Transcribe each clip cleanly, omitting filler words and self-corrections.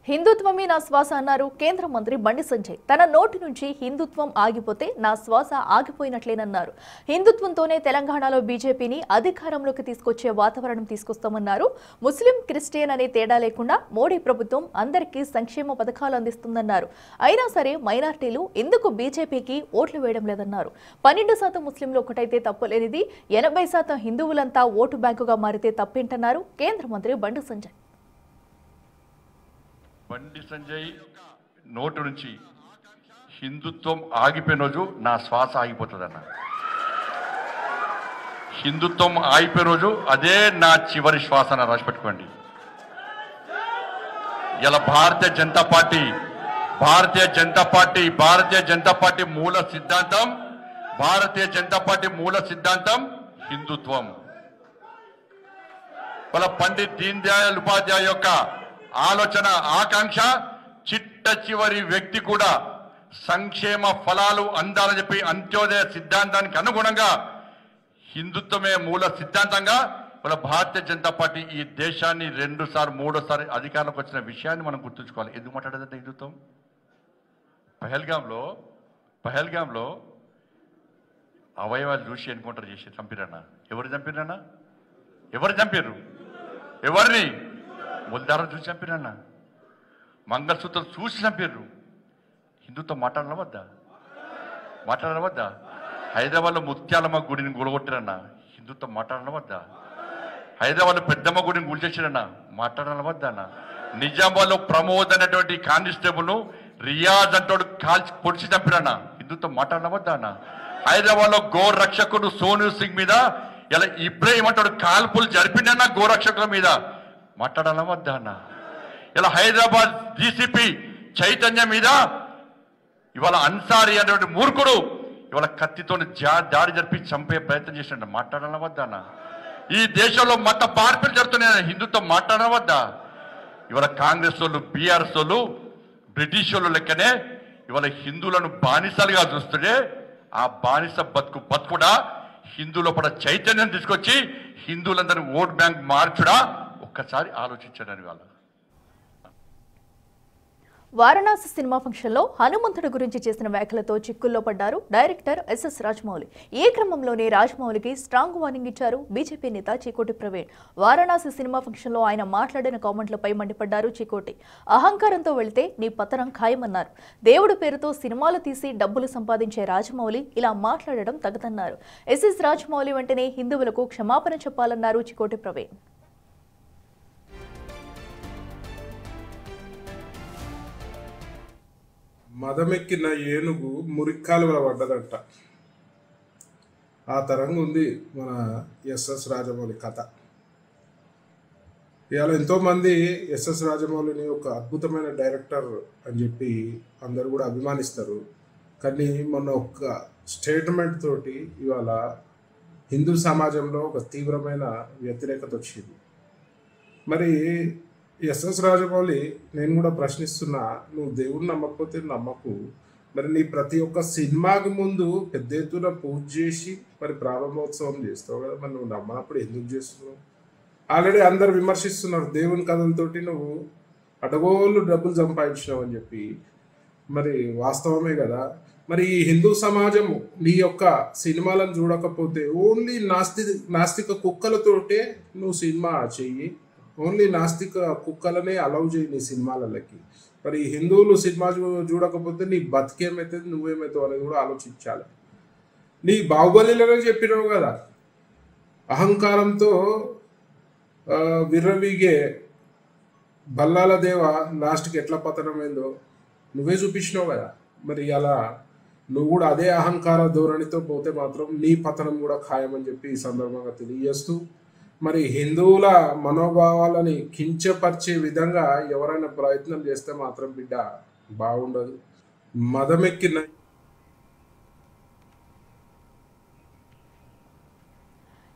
హిందుత్వమే నా శ్వాస అన్నారు కేంద్ర మంత్రి బండి సంజయ్. తన నోటి నుంచి హిందుత్వం ఆగిపోతే నా శ్వాస ఆగిపోయినట్లేనన్నారు. హిందుత్వంతోనే తెలంగాణలో బీజేపీని అధికారంలోకి తీసుకొచ్చే వాతావరణం తీసుకొస్తామన్నారు. ముస్లిం, క్రిస్టియన్ అనే తేడా లేకుండా మోడీ ప్రభుత్వం అందరికీ సంక్షేమ పథకాలు అందిస్తుందన్నారు. అయినా సరే మైనార్టీలు ఎందుకు బీజేపీకి ఓట్లు వేయడం లేదన్నారు. 12% ముస్లింలు ఒకటైతే తప్పులేనిది 80% హిందువులంతా ఓటు బ్యాంకుగా మారితే తప్పేంటన్నారు కేంద్ర మంత్రి బండి సంజయ్. బండి సంజయ్ నోటు నుంచి హిందుత్వం ఆగిపోయిన రోజు నా శ్వాస ఆగిపోతుందన్న. హిందుత్వం ఆగిపోయిన రోజు అదే నా చివరి శ్వాస అని రాసి పెట్టుకోండి. ఇలా భారతీయ జనతా పార్టీ మూల సిద్ధాంతం హిందుత్వం. వాళ్ళ పండిత్ దీన్ దయాళ్ ఉపాధ్యాయ యొక్క ఆలోచన, ఆకాంక్ష చిట్ట చివరి వ్యక్తి కూడా సంక్షేమ ఫలాలు అందాలని చెప్పి అంత్యోదయ సిద్ధాంతానికి అనుగుణంగా హిందుత్వమే మూల సిద్ధాంతంగా వాళ్ళ భారతీయ జనతా పార్టీ ఈ దేశాన్ని 2-3 అధికారంలోకి వచ్చిన విషయాన్ని మనం గుర్తుంచుకోవాలి. ఎందుకు మాట్లాడేదంటే హిందుత్వం పహల్గాంలో అవయవాలు చూసి ఎన్కౌంటర్ చేసి చంపిరన్నా. ఎవరు చంపారు? ఎవరిని? ముల్దారం చూసి చంపిరన్నా. మంగళసూత్రం చూసి చంపారు. హిందుత్వం మాట్లాడడం వద్దా? హైదరాబాద్లో ముత్యాలమ్మ గుడిని గులగొట్టారన్నా. హిందుత్వం మాట్లాడడం వద్దా? హైదరాబాద్లో పెద్దమ్మ గుడిని గుల్చేసారన్నా. మాట్లాడడం వద్దా అన్న? నిజామాబాద్లో ప్రమోద్ అనేటువంటి కానిస్టేబుల్ రియాజ్ అంటోడు కాల్చి పొడిచి చంపిరన్నా. హిందుత్వం మాట్లాడడం వద్దా అన్న? హైదరాబాద్లో గోరక్షకుడు సోను సింగ్ మీద ఇలా ఇబ్రాహిం అంటాడు కాల్పులు జరిపిండన్నా గోరక్షకుల మీద. మాట్లాడాలా వద్దా అన్న? ఇలా హైదరాబాద్ డీసీపీ చైతన్య మీద ఇవాళ అన్సారీ అనేటువంటి మూర్ఖుడు ఇవాళ కత్తితో దాడి జరిపి చంపే ప్రయత్నం చేసినట్టు. మాట్లాడాలా వద్దా అన్న? ఈ దేశంలో మత మార్పులు జరుగుతున్నాయి. హిందుత్వం మాట్లాడాలా వద్దా? ఇవాళ కాంగ్రెస్ వాళ్ళు, బీఆర్ఎస్ వాళ్ళు, బ్రిటిష్ వాళ్ళు లెక్కనే ఇవాళ హిందువులను బానిసలుగా చూస్తుంటే ఆ బానిస బతుకుడా హిందువుల పడ చైతన్యం తీసుకొచ్చి హిందువులందరినీ ఓట్ బ్యాంక్ మార్చుడా ఒక్కసారి ఆలోచించడానికి వాళ్ళు. వారణాసి సినిమా ఫంక్షన్లో హనుమంతుడి గురించి చేసిన వ్యాఖ్యలతో చిక్కుల్లో పడ్డారు డైరెక్టర్ ఎస్ఎస్ రాజమౌళి. ఈ క్రమంలోనే రాజమౌళికి స్ట్రాంగ్ వార్నింగ్ ఇచ్చారు బీజేపీ నేత చీకోటి ప్రవీణ్. వారణాసి సినిమా ఫంక్షన్లో ఆయన మాట్లాడిన కామెంట్లపై మండిపడ్డారు చీకోటి. అహంకారంతో వెళితే నీ పతనం ఖాయమన్నారు. దేవుడి పేరుతో సినిమాలు తీసి డబ్బులు సంపాదించే రాజమౌళి ఇలా మాట్లాడడం తగదన్నారు. ఎస్ఎస్ రాజమౌళి వెంటనే హిందువులకు క్షమాపణ చెప్పాలన్నారు చీకోటి ప్రవీణ్. మదమెక్కిన ఏనుగు మురిక్కాలువల పడ్డదంట. ఆ తరంగా ఉంది మన ఎస్ఎస్ రాజమౌళి కథ. ఇవాళ ఎంతోమంది ఎస్ఎస్ రాజమౌళిని ఒక అద్భుతమైన డైరెక్టర్ అని చెప్పి అందరూ కూడా అభిమానిస్తారు. కానీ మొన్న ఒక స్టేట్మెంట్ తోటి ఇవాళ హిందూ సమాజంలో ఒక తీవ్రమైన వ్యతిరేకత వచ్చింది. మరి ఎస్ఎస్ రాజమౌళి నేను కూడా ప్రశ్నిస్తున్నా, నువ్వు దేవుడిని నమ్మకపోతే నమ్మకు, మరి నీ ప్రతి ఒక్క సినిమాకి ముందు పెద్ద ఎత్తున పూజ చేసి మరి ప్రారంభోత్సవం చేస్తావు కదా, మరి నువ్వు నమ్మనప్పుడు ఎందుకు చేస్తున్నావు? ఆల్రెడీ అందరు విమర్శిస్తున్నారు దేవుని కథలతోటి నువ్వు అడగోళ్ళు డబ్బులు సంపాదించినావు అని చెప్పి. మరి వాస్తవమే కదా. మరి ఈ హిందూ సమాజం నీ యొక్క సినిమాలను చూడకపోతే ఓన్లీ నాస్తిక కుక్కలతోటే నువ్వు సినిమా చెయ్యి, ఓన్లీ నాస్తిక కుక్కలనే అలౌ చేయి నీ సినిమాలకి. మరి హిందువులు సినిమా చూడకపోతే నీ బతికేమవుతుంది, నువ్వేమవుతావు అనేది కూడా ఆలోచించాలి. నీ బాహుబలిలోనే చెప్పినావు కదా, అహంకారంతో విర్రవీగే బల్లాల దేవ లాస్ట్కి ఎట్లా పతనమైందో నువ్వే చూపించినావు కదా. మరి అలా నువ్వు కూడా అదే అహంకార ధోరణితో పోతే మాత్రం నీ పతనం కూడా ఖాయమని చెప్పి ఈ సందర్భంగా తెలియజేస్తూ, మరి హిందువుల మనోభావాలని కించపరిచే విధంగా ఎవరైనా ప్రయత్నం చేస్తే మాత్రం బిడ్డ బాగుండదు. మదమెక్కిన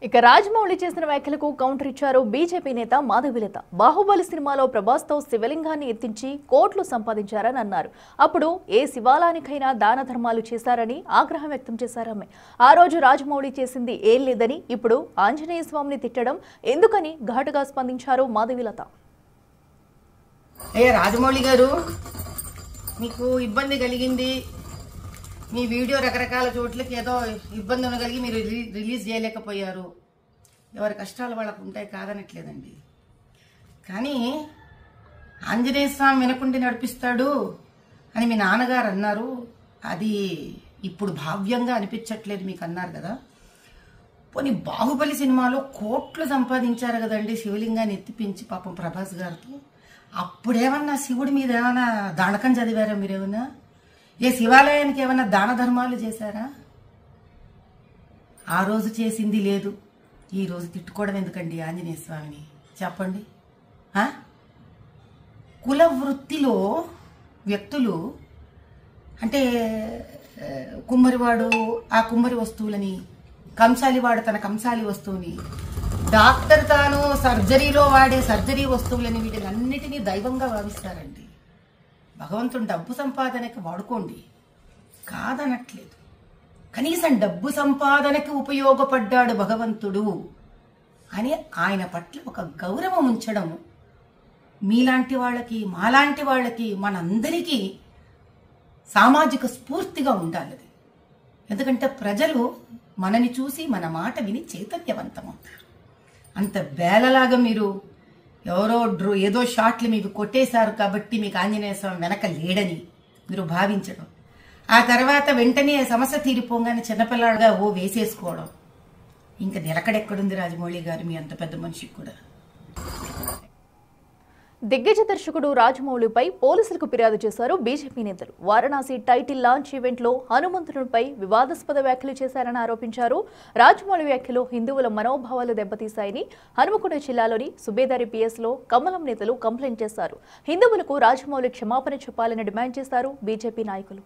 ఇక రాజమౌళి చేసిన వ్యాఖ్యలకు కౌంటర్ ఇచ్చారు బీజేపీ నేత మాధవిలత. బాహుబలి సినిమాలో ప్రభాస్తో శివలింగాన్ని ఎత్తించి కోట్లు సంపాదించారని అన్నారు. అప్పుడు ఏ శివాలయానికైనా దాన ధర్మాలు చేశారని ఆగ్రహం వ్యక్తం చేశారామె. ఆ రోజు రాజమౌళి చేసింది ఏం లేదని, ఇప్పుడు ఆంజనేయ స్వామిని తిట్టడం ఎందుకని ఘాటుగా స్పందించారు మాధవిలత. అయ్యా రాజమౌళి గారు, మీకు ఇబ్బంది కలిగింది, మీ వీడియో రకరకాల చోట్లకి ఏదో ఇబ్బంది ఉండగలిగి మీరు రిలీజ్ చేయలేకపోయారు. ఎవరి కష్టాలు వాళ్ళకు ఉంటాయి, కాదనట్లేదండి. కానీ ఆంజనేయ స్వామి వినకుండి నడిపిస్తాడు అని మీ నాన్నగారు అన్నారు. అది ఇప్పుడు భావ్యంగా అనిపించట్లేదు మీకు అన్నారు కదా. పోనీ బాహుబలి సినిమాలో కోట్లు సంపాదించారు కదండి శివలింగాన్ని ఎత్తిపించి పాపం ప్రభాస్ గారితో. అప్పుడేమన్నా శివుడి మీద ఏమైనా దానకం చదివారా మీరేమన్నా? ఏ శివాలయానికి ఏమైనా దాన ధర్మాలు చేశారా? ఆ రోజు చేసింది లేదు, ఈ రోజు తిట్టుకోవడం ఎందుకండి ఆంజనేయ స్వామిని చెప్పండి. కుల వృత్తిలో వ్యక్తులు అంటే కుమ్మరివాడు ఆ కుమ్మరి వస్తువులని, కంసాలివాడు తన కంసాలి వస్తువుని, డాక్టర్ తాను సర్జరీలో వాడే సర్జరీ వస్తువులని, వీటినన్నిటినీ దైవంగా భావిస్తారండి. భగవంతుడు డబ్బు సంపాదనకి వాడుకోండి, కాదనట్లేదు. కనీసం డబ్బు సంపాదనకి ఉపయోగపడ్డాడు భగవంతుడు అని ఆయన పట్ల ఒక గౌరవం ఉంచడం మీలాంటి వాళ్ళకి, మాలాంటి వాళ్ళకి, మనందరికీ సామాజిక స్ఫూర్తిగా ఉండాలి. ఎందుకంటే ప్రజలు మనని చూసి మన మాట విని చైతన్యవంతమవుతారు. అంత బేలలాగా మీరు ఎవరో ఏదో షాట్లు మీకు కొట్టేశారు కాబట్టి మీకు ఆంజనేయ స్వామి వెనక లేడని మీరు భావించడం, ఆ తర్వాత వెంటనే సమస్య తీరిపోగానే చిన్నపిల్లాడుగా వేసేసుకోవడం, ఇంకా నిలకడెక్కడుంది రాజమౌళి గారు మీ అంత పెద్ద మనిషికి కూడా. దిగ్గజ దర్శకుడు రాజమౌళిపై పోలీసులకు ఫిర్యాదు చేశారు బీజేపీ నేతలు. వారణాసి టైటిల్ లాంచ్ ఈవెంట్ లో హనుమంతునిపై వివాదాస్పద వ్యాఖ్యలు చేశారని ఆరోపించారు. రాజమౌళి వ్యాఖ్యలు హిందువుల మనోభావాలు దెబ్బతీశాయని హనుమకొండ జిల్లాలోని సుబేదారి పిఎస్ లో కమలం నేతలు కంప్లైంట్ చేశారు. హిందువులకు రాజమౌళి క్షమాపణ చెప్పాలని డిమాండ్ చేశారు బీజేపీ నాయకులు.